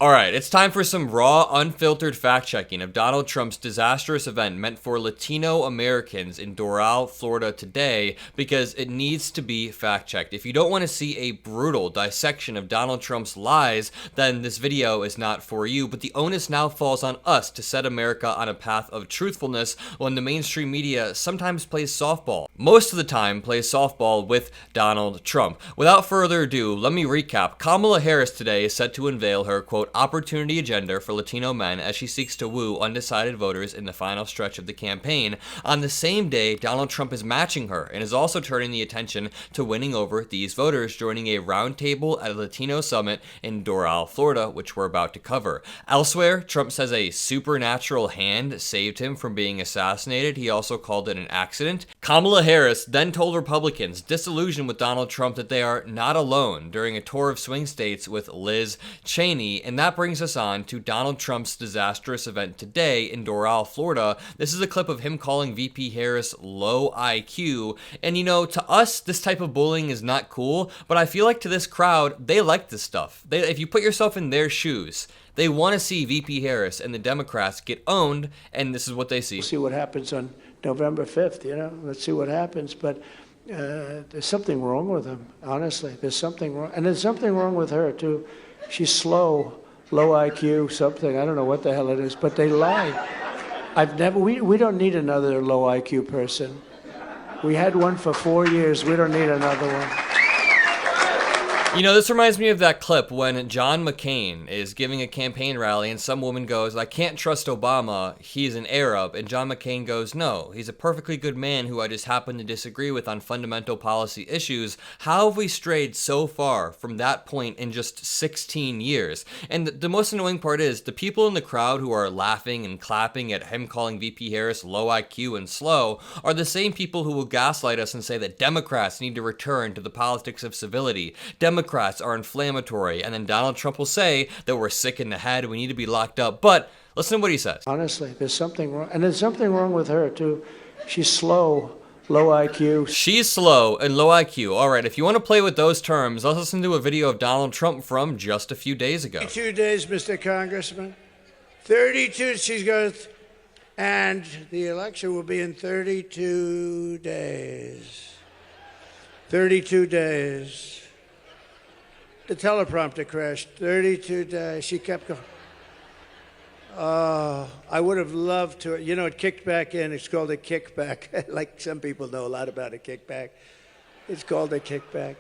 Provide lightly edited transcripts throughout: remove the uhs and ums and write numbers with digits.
Alright, it's time for some raw, unfiltered fact-checking of Donald Trump's disastrous event meant for Latino Americans in Doral, Florida today, because it needs to be fact-checked. If you don't want to see a brutal dissection of Donald Trump's lies, then this video is not for you, but the onus now falls on us to set America on a path of truthfulness when the mainstream media sometimes plays softball. Most of the time plays softball with Donald Trump. Without further ado, let me recap. Kamala Harris today is set to unveil her, quote, opportunity agenda for Latino men as she seeks to woo undecided voters in the final stretch of the campaign. On the same day, Donald Trump is matching her and is also turning the attention to winning over these voters, joining a roundtable at a Latino summit in Doral, Florida, which we're about to cover. Elsewhere, Trump says a supernatural hand saved him from being assassinated. He also called it an accident. Kamala Harris then told Republicans disillusioned with Donald Trump that they are not alone during a tour of swing states with Liz Cheney, and that brings us on to Donald Trump's disastrous event today in Doral, Florida. This is a clip of him calling VP Harris low IQ. And you know, to us, this type of bullying is not cool, but I feel like to this crowd, they like this stuff. If you put yourself in their shoes, they want to see VP Harris and the Democrats get owned, and this is what they see. We'll see what happens on November 5th, you know, let's see what happens. But there's something wrong with him, honestly. There's something wrong. And there's something wrong with her, too. She's slow. Low IQ, something, I don't know what the hell it is, but they lie. We don't need another low IQ person. We had one for 4 years, we don't need another one. You know, this reminds me of that clip when John McCain is giving a campaign rally and some woman goes, I can't trust Obama, he's an Arab. And John McCain goes, no, he's a perfectly good man who I just happen to disagree with on fundamental policy issues. How have we strayed so far from that point in just 16 years? And the most annoying part is the people in the crowd who are laughing and clapping at him calling VP Harris low IQ and slow are the same people who will gaslight us and say that Democrats need to return to the politics of civility. Democrats are inflammatory, and then Donald Trump will say that we're sick in the head, we need to be locked up. But listen to what he says. Honestly, there's something wrong, and there's something wrong with her too. She's slow, low IQ. She's slow and low IQ. All right, if you want to play with those terms, let's listen to a video of Donald Trump from just a few days ago. 32 days, Mr. Congressman. 32, she's got, and the election will be in 32 days. 32 days. The teleprompter crashed. 32 days. She kept going. Oh, I would have loved to. You know, it kicked back in. It's called a kickback. Like some people know a lot about a kickback. It's called a kickback.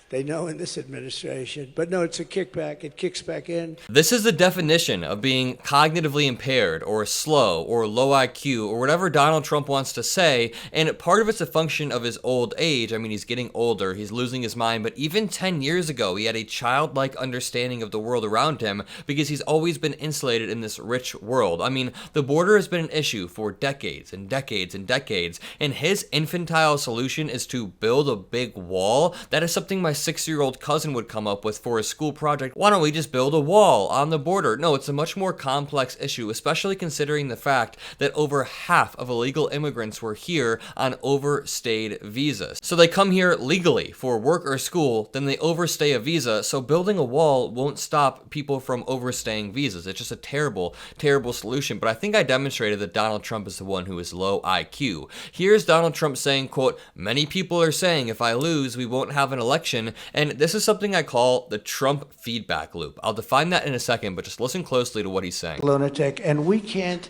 They know in this administration. But no, it's a kickback. It kicks back in. This is the definition of being cognitively impaired or slow or low IQ or whatever Donald Trump wants to say. And part of it's a function of his old age. I mean, he's getting older. He's losing his mind. But even 10 years ago, he had a childlike understanding of the world around him because he's always been insulated in this rich world. I mean, the border has been an issue for decades and decades and decades. And his infantile solution is to build a big wall. That is something my 6-year-old cousin would come up with for a school project. Why don't we just build a wall on the border? No, it's a much more complex issue, especially considering the fact that over half of illegal immigrants were here on overstayed visas. So they come here legally for work or school, then they overstay a visa, so building a wall won't stop people from overstaying visas. It's just a terrible, terrible solution. But I think I demonstrated that Donald Trump is the one who is low IQ. Here's Donald Trump saying, quote, many people are saying if I lose, we won't have an election. And this is something I call the Trump feedback loop. I'll define that in a second, but just listen closely to what he's saying. Lunatic, and we can't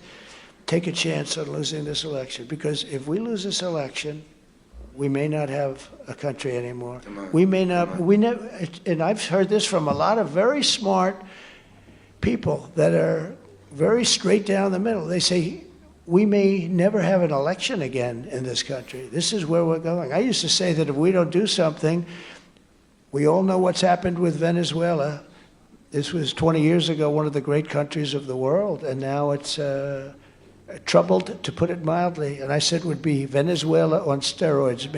take a chance on losing this election, because if we lose this election, we may not have a country anymore. We may not, we never, and I've heard this from a lot of very smart people that are very straight down the middle. They say, we may never have an election again in this country. This is where we're going. I used to say that if we don't do something, we all know what's happened with Venezuela. This was 20 years ago, one of the great countries of the world, and now it's troubled, to put it mildly. And I said it would be Venezuela on steroids,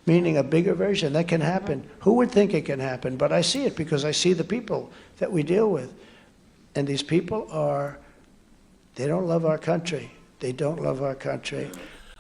meaning a bigger version. That can happen. Who would think it can happen? But I see it because I see the people that we deal with. And these people they don't love our country. They don't love our country.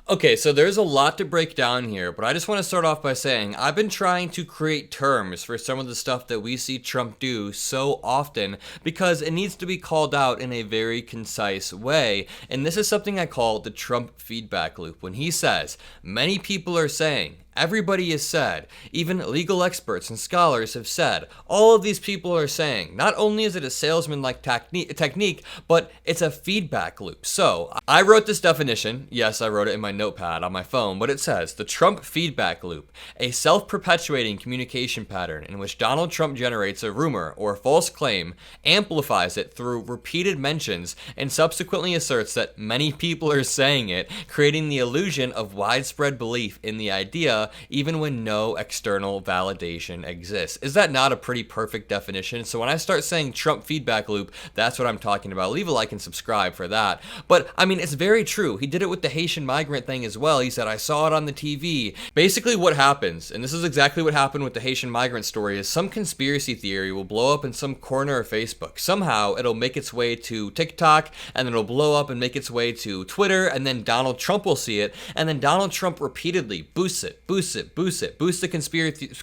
Okay, so there's a lot to break down here, but I just want to start off by saying I've been trying to create terms for some of the stuff that we see Trump do so often because it needs to be called out in a very concise way. And this is something I call the Trump feedback loop. When he says, many people are saying, everybody has said, even legal experts and scholars have said, all of these people are saying, not only is it a salesman-like technique, but it's a feedback loop. So I wrote this definition. Yes, I wrote it in my notepad on my phone, but it says the Trump feedback loop, a self-perpetuating communication pattern in which Donald Trump generates a rumor or a false claim, amplifies it through repeated mentions, and subsequently asserts that many people are saying it, creating the illusion of widespread belief in the idea even when no external validation exists. Is that not a pretty perfect definition? So when I start saying Trump feedback loop, that's what I'm talking about. Leave a like and subscribe for that. But I mean, it's very true. He did it with the Haitian migrant thing as well. He said, I saw it on the TV. Basically what happens, and this is exactly what happened with the Haitian migrant story, is some conspiracy theory will blow up in some corner of Facebook. Somehow it'll make its way to TikTok, and then it'll blow up and make its way to Twitter, and then Donald Trump will see it, and then Donald Trump repeatedly boosts the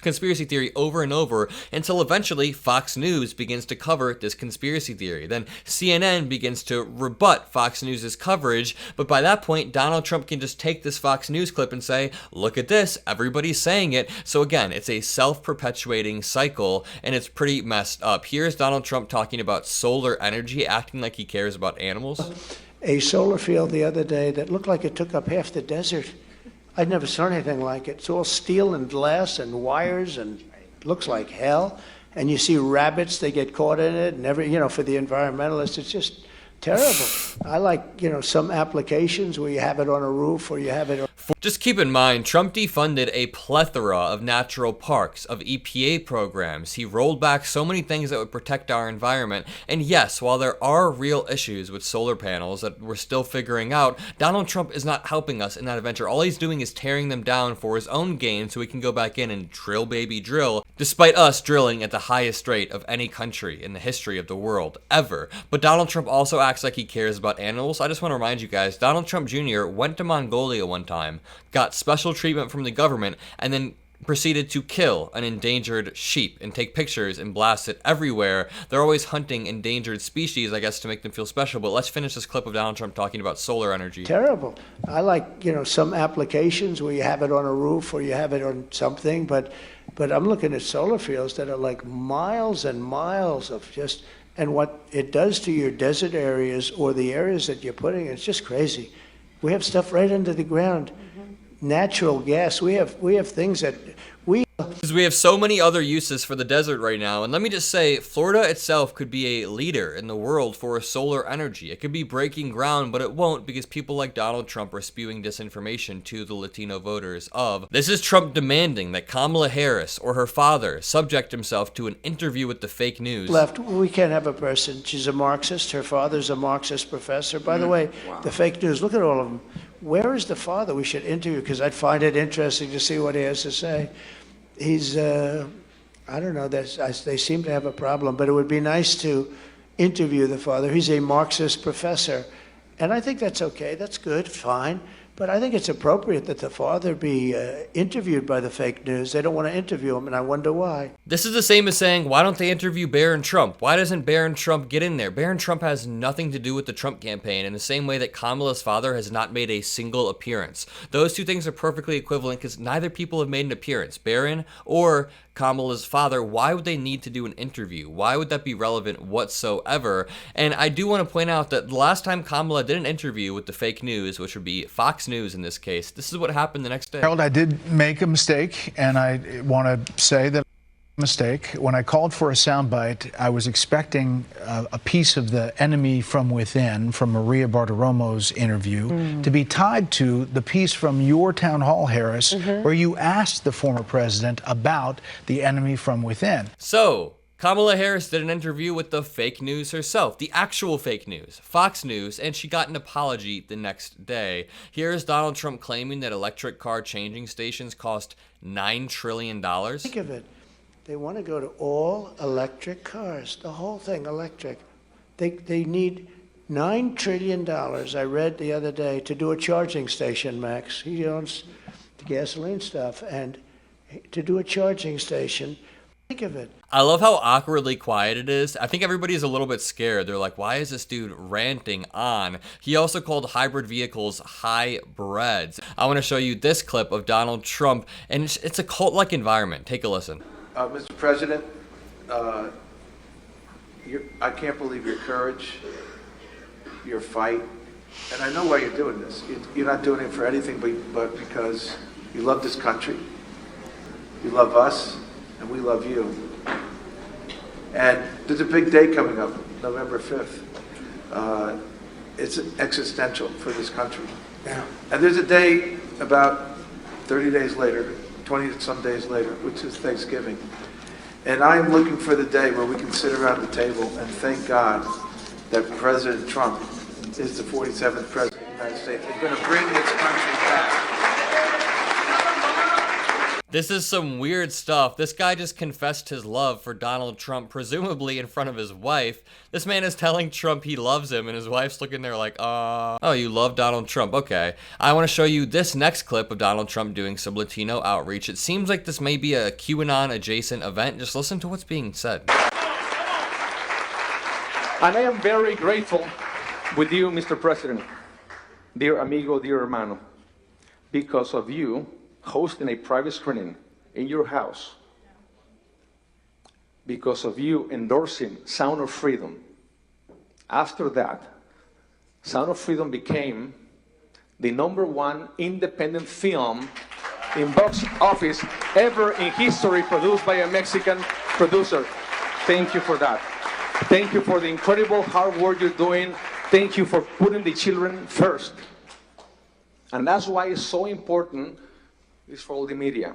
conspiracy theory over and over until eventually Fox News begins to cover this conspiracy theory. Then CNN begins to rebut Fox News' coverage, but by that point, Donald Trump can just take this Fox News clip and say, look at this, everybody's saying it. So again, it's a self-perpetuating cycle, and it's pretty messed up. Here's Donald Trump talking about solar energy, acting like he cares about animals. A solar field the other day that looked like it took up half the desert. I'd never saw anything like it. It's all steel and glass and wires, and it looks like hell. And you see rabbits, they get caught in it, and for the environmentalists, it's just terrible. I like, some applications where you have it on a roof or you have it on. Just keep in mind, Trump defunded a plethora of natural parks, of EPA programs. He rolled back so many things that would protect our environment. And yes, while there are real issues with solar panels that we're still figuring out, Donald Trump is not helping us in that adventure. All he's doing is tearing them down for his own gain so he can go back in and drill, baby, drill, despite us drilling at the highest rate of any country in the history of the world, ever. But Donald Trump also acts like he cares about animals. I just want to remind you guys, Donald Trump Jr. went to Mongolia one time, got special treatment from the government, and then proceeded to kill an endangered sheep and take pictures and blast it everywhere. They're always hunting endangered species, I guess, to make them feel special. But let's finish this clip of Donald Trump talking about solar energy. Terrible. I like, some applications where you have it on a roof or you have it on something, but I'm looking at solar fields that are like miles and miles of just, and what it does to your desert areas or the areas that you're putting, it's just crazy. We have stuff right under the ground. Natural gas. We have things that Because we have so many other uses for the desert right now. And let me just say, Florida itself could be a leader in the world for solar energy. It could be breaking ground, but it won't because people like Donald Trump are spewing disinformation to the Latino voters of, this is Trump demanding that Kamala Harris or her father subject himself to an interview with the fake news. Left. We can't have a person. She's a Marxist. Her father's a Marxist professor. By the way, the fake news, look at all of them. Where is the father? We should interview because I'd find it interesting to see what he has to say. He's, I don't know, they seem to have a problem, but it would be nice to interview the father. He's a Marxist professor, and I think that's okay. That's good, fine. But I think it's appropriate that the father be interviewed by the fake news. They don't want to interview him, and I wonder why. This is the same as saying, why don't they interview Barron Trump? Why doesn't Barron Trump get in there? Barron Trump has nothing to do with the Trump campaign in the same way that Kamala's father has not made a single appearance. Those two things are perfectly equivalent because neither people have made an appearance. Barron or Kamala's father, why would they need to do an interview? Why would that be relevant whatsoever? And I do want to point out that the last time Kamala did an interview with the fake news, which would be Fox News in this case, this is what happened the next day. Harold, I did make a mistake, and I want to say that mistake. When I called for a soundbite, I was expecting a piece of the enemy from within, from Maria Bartiromo's interview, to be tied to the piece from your town hall, Harris, where you asked the former president about the enemy from within. So, Kamala Harris did an interview with the fake news herself, the actual fake news, Fox News, and she got an apology the next day. Here's Donald Trump claiming that electric car changing stations cost $9 trillion. Think of it. They want to go to all electric cars, the whole thing electric. They need $9 trillion, I read the other day, to do a charging station, Max. He owns the gasoline stuff. And to do a charging station, think of it. I love how awkwardly quiet it is. I think everybody's a little bit scared. They're like, why is this dude ranting on? He also called hybrid vehicles hybrids. I want to show you this clip of Donald Trump, and it's a cult-like environment. Take a listen. Mr. President, I can't believe your courage, your fight, and I know why you're doing this. You're not doing it for anything but because you love this country, you love us, and we love you. And there's a big day coming up, November 5th. It's existential for this country. Yeah. And there's a day about 30 days later, 20 some days later, which is Thanksgiving. And I'm looking for the day where we can sit around the table and thank God that President Trump is the 47th President of the United States. He's going to bring this country back. This is some weird stuff. This guy just confessed his love for Donald Trump, presumably in front of his wife. This man is telling Trump he loves him, and his wife's looking there like, oh, you love Donald Trump. Okay. I want to show you this next clip of Donald Trump doing some Latino outreach. It seems like this may be a QAnon-adjacent event. Just listen to what's being said. And I am very grateful with you, Mr. President, dear amigo, dear hermano, because of you hosting a private screening in your house, because of you endorsing Sound of Freedom. After that, Sound of Freedom became the #1 independent film in box office ever in history, produced by a Mexican producer. Thank you for that. Thank you for the incredible hard work you're doing. Thank you for putting the children first. And that's why it's so important is for all the media.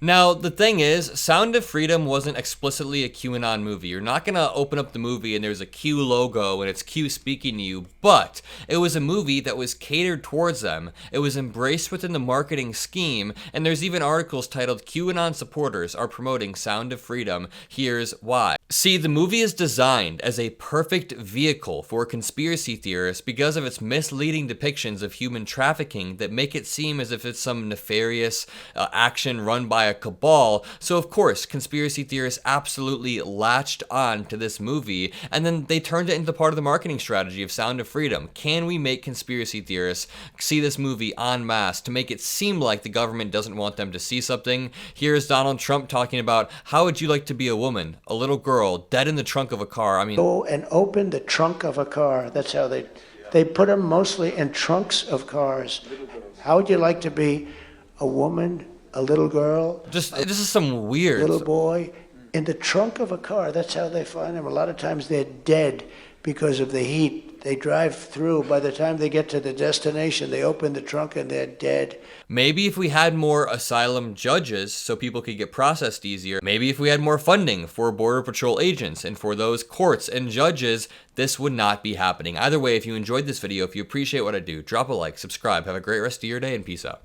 Now, the thing is, Sound of Freedom wasn't explicitly a QAnon movie. You're not going to open up the movie and there's a Q logo and it's Q speaking to you, but it was a movie that was catered towards them. It was embraced within the marketing scheme, and there's even articles titled QAnon supporters are promoting Sound of Freedom. Here's why. See, the movie is designed as a perfect vehicle for conspiracy theorists because of its misleading depictions of human trafficking that make it seem as if it's some nefarious action run by a cabal. So of course, conspiracy theorists absolutely latched on to this movie, and then they turned it into part of the marketing strategy of Sound of Freedom. Can we make conspiracy theorists see this movie en masse to make it seem like the government doesn't want them to see something? Here's Donald Trump talking about, how would you like to be a woman, a little girl, dead in the trunk of a car? I mean, Go and open the trunk of a car. That's how they put them mostly in trunks of cars. How would you like to be a woman, a little girl, this is some weird little boy in the trunk of a car? That's how they find them. A lot of times they're dead because of the heat. They drive through. By the time they get to the destination, they open the trunk and they're dead. Maybe if we had more asylum judges so people could get processed easier, maybe if we had more funding for Border Patrol agents and for those courts and judges, this would not be happening. Either way, if you enjoyed this video, if you appreciate what I do, drop a like, subscribe, have a great rest of your day, and peace out.